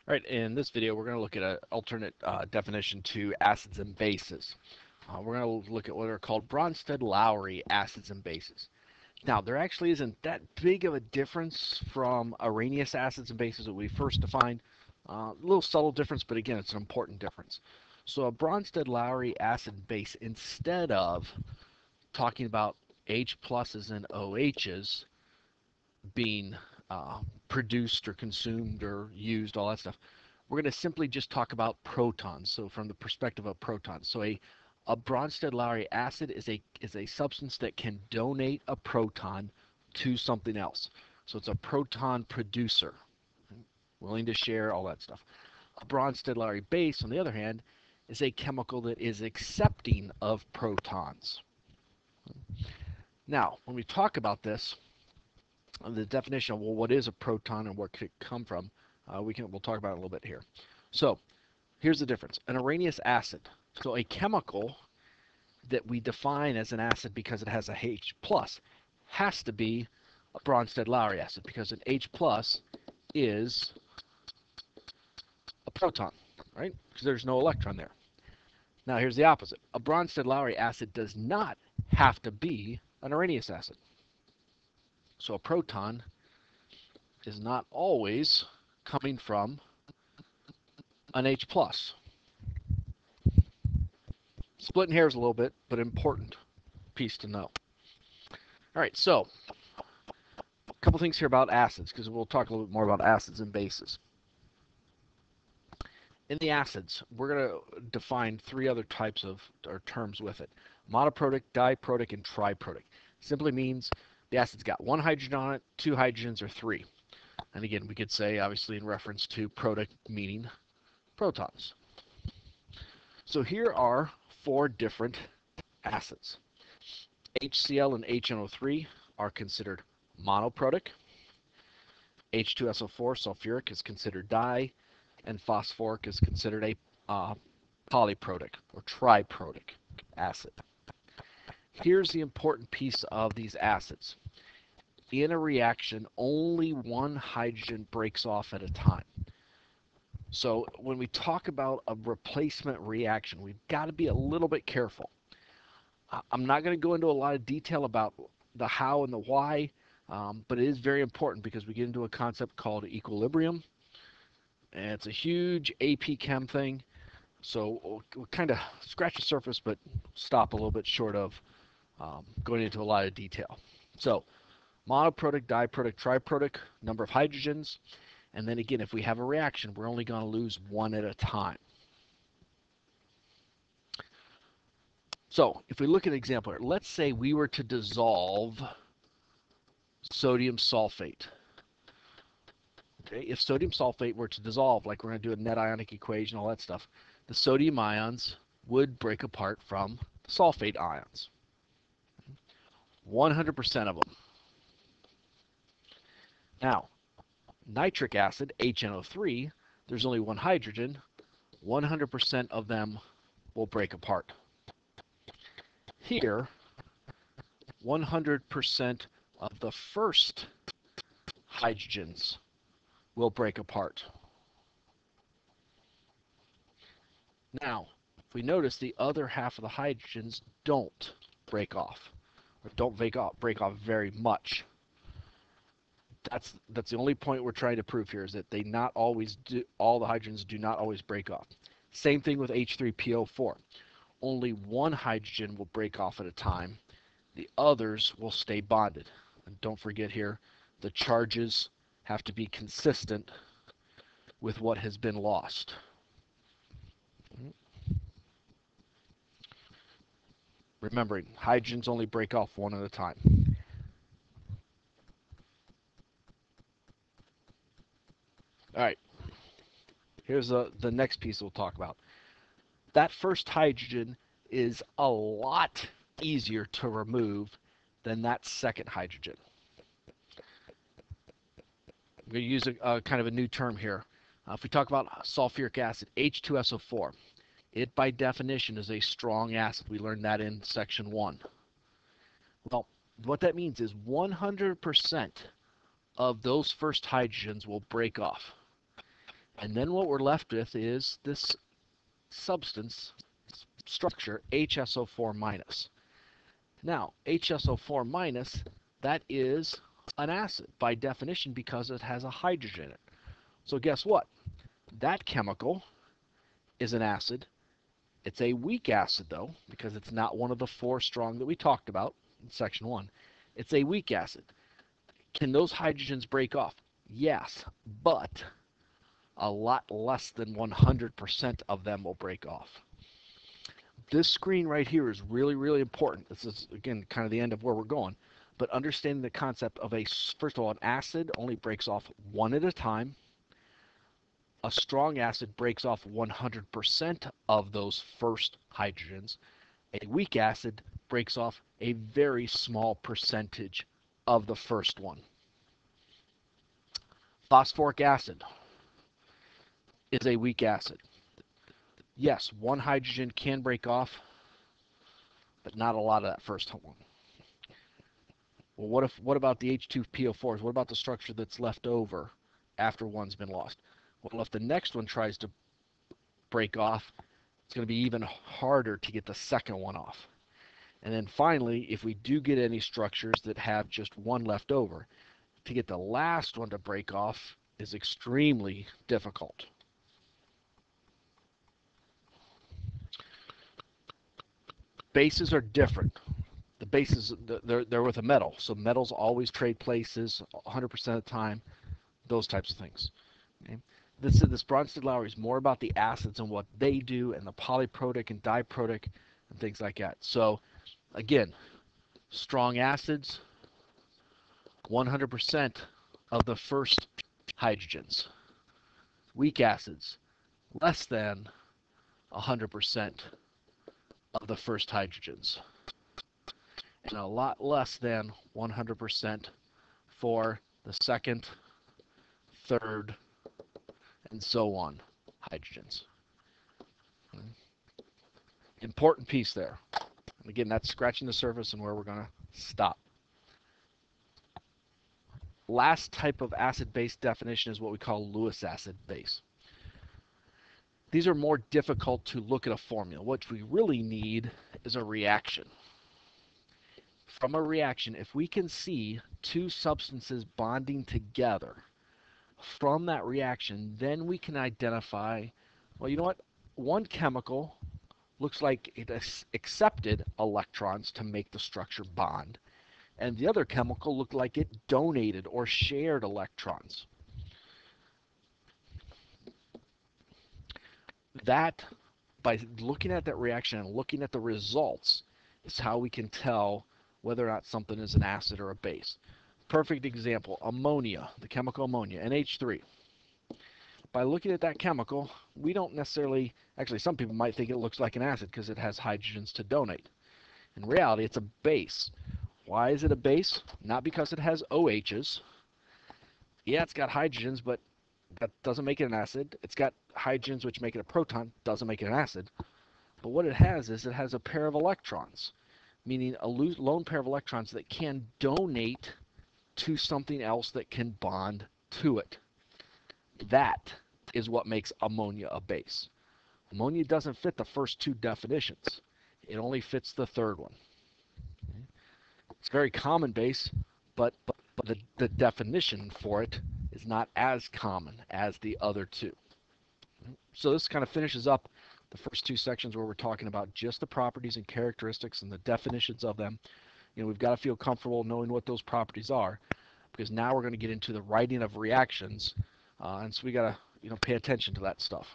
All right, in this video, we're going to look at an alternate definition to acids and bases. We're going to look at what are called Bronsted-Lowry acids and bases. Now, there actually isn't that big of a difference from Arrhenius acids and bases that we first defined. A little subtle difference, but again, it's an important difference. So a Bronsted-Lowry acid base, instead of talking about H pluses and OHs being produced or consumed or used, all that stuff, we're going to simply just talk about protons. So from the perspective of protons. So a Bronsted-Lowry acid is a substance that can donate a proton to something else. So it's a proton producer, willing to share, all that stuff. A Bronsted-Lowry base, on the other hand, is a chemical that is accepting of protons. Now, when we talk about this, the definition of, well, what is a proton and where could it come from, we'll talk about it a little bit here. So here's the difference. An Arrhenius acid, so a chemical that we define as an acid because it has a H plus, has to be a Bronsted-Lowry acid because an H plus is a proton, right? Because there's no electron there. Now here's the opposite. A Bronsted-Lowry acid does not have to be an Arrhenius acid. So a proton is not always coming from an H plus. Splitting hairs a little bit, but important piece to know. All right, so a couple things here about acids, because we'll talk a little bit more about acids and bases. In the acids, we're going to define three other types of or terms with it: monoprotic, diprotic, and triprotic. Simply means the acid's got one hydrogen on it, two hydrogens, or three. And again, we could say, obviously, in reference to protic, meaning protons. So here are four different acids. HCl and HNO3 are considered monoprotic. H2SO4, sulfuric, is considered di, and phosphoric is considered a polyprotic or triprotic acid. Here's the important piece of these acids. In a reaction, only one hydrogen breaks off at a time. So when we talk about a replacement reaction, we've got to be a little bit careful. I'm not going to go into a lot of detail about the how and the why, but it is very important because we get into a concept called equilibrium. And it's a huge AP Chem thing. So we'll kind of scratch the surface, but stop a little bit short of going into a lot of detail. So monoprotic, diprotic, triprotic, number of hydrogens. And then again, if we have a reaction, we're only going to lose one at a time. So if we look at an example here, let's say we were to dissolve sodium sulfate. Okay, if sodium sulfate were to dissolve, like we're going to do a net ionic equation, all that stuff, the sodium ions would break apart from the sulfate ions. 100% of them. Now, nitric acid, HNO3, there's only one hydrogen. 100% of them will break apart. Here, 100% of the first hydrogens will break apart. Now, if we notice, the other half of the hydrogens don't break off, or don't break off very much. That's the only point we're trying to prove here, is that they not always do, all the hydrogens do not always break off. Same thing with H3PO4. Only one hydrogen will break off at a time. The others will stay bonded. And don't forget here, the charges have to be consistent with what has been lost. Remembering, hydrogens only break off one at a time. All right, here's the next piece we'll talk about. That first hydrogen is a lot easier to remove than that second hydrogen. I'm going to use a kind of a new term here. If we talk about sulfuric acid, H2SO4, it by definition is a strong acid. We learned that in section 1. Well, what that means is 100% of those first hydrogens will break off. And then what we're left with is this substance structure, HSO4 minus. Now, HSO4 minus, that is an acid by definition because it has a hydrogen in it. So guess what? That chemical is an acid. It's a weak acid, though, because it's not one of the four strong that we talked about in section 1. It's a weak acid. Can those hydrogens break off? Yes, but a lot less than 100% of them will break off. This screen right here is really, really important. This is, again, kind of the end of where we're going. But understanding the concept of first of all, an acid only breaks off one at a time. A strong acid breaks off 100% of those first hydrogens. A weak acid breaks off a very small percentage of the first one. Phosphoric acid is a weak acid. Yes, one hydrogen can break off, but not a lot of that first one. Well, what about the H2PO4s? What about the structure that's left over after one's been lost? Well, if the next one tries to break off, it's going to be even harder to get the second one off. And then finally, if we do get any structures that have just one left over, to get the last one to break off is extremely difficult. Bases are different. The bases, they're with a metal, so metals always trade places 100% of the time, those types of things. Okay? This Bronsted-Lowry is more about the acids and what they do, and the polyprotic and diprotic and things like that. So again, strong acids, 100% of the first hydrogens. Weak acids, less than 100% of the first hydrogens. And a lot less than 100% for the second, third, and so on hydrogens. Important piece there. And again, that's scratching the surface and where we're going to stop. Last type of acid-base definition is what we call Lewis acid base. These are more difficult to look at a formula. What we really need is a reaction. From a reaction, if we can see two substances bonding together from that reaction, then we can identify, well, you know what? One chemical looks like it accepted electrons to make the structure bond, and the other chemical looked like it donated or shared electrons. That, by looking at that reaction and looking at the results, is how we can tell whether or not something is an acid or a base. Perfect example, ammonia, the chemical ammonia, NH3. By looking at that chemical, we don't necessarily, actually some people might think it looks like an acid because it has hydrogens to donate. In reality, it's a base. Why is it a base? Not because it has OHs. Yeah, it's got hydrogens, but that doesn't make it an acid. It's got hydrogens, which make it a proton, doesn't make it an acid. But what it has is it has a pair of electrons, meaning a lone pair of electrons that can donate to something else that can bond to it. That is what makes ammonia a base. Ammonia doesn't fit the first two definitions. It only fits the third one. It's a very common base, but the definition for it is not as common as the other two. So this kind of finishes up the first two sections where we're talking about just the properties and characteristics and the definitions of them. You know, we've got to feel comfortable knowing what those properties are, because now we're going to get into the writing of reactions, and so we got to pay attention to that stuff.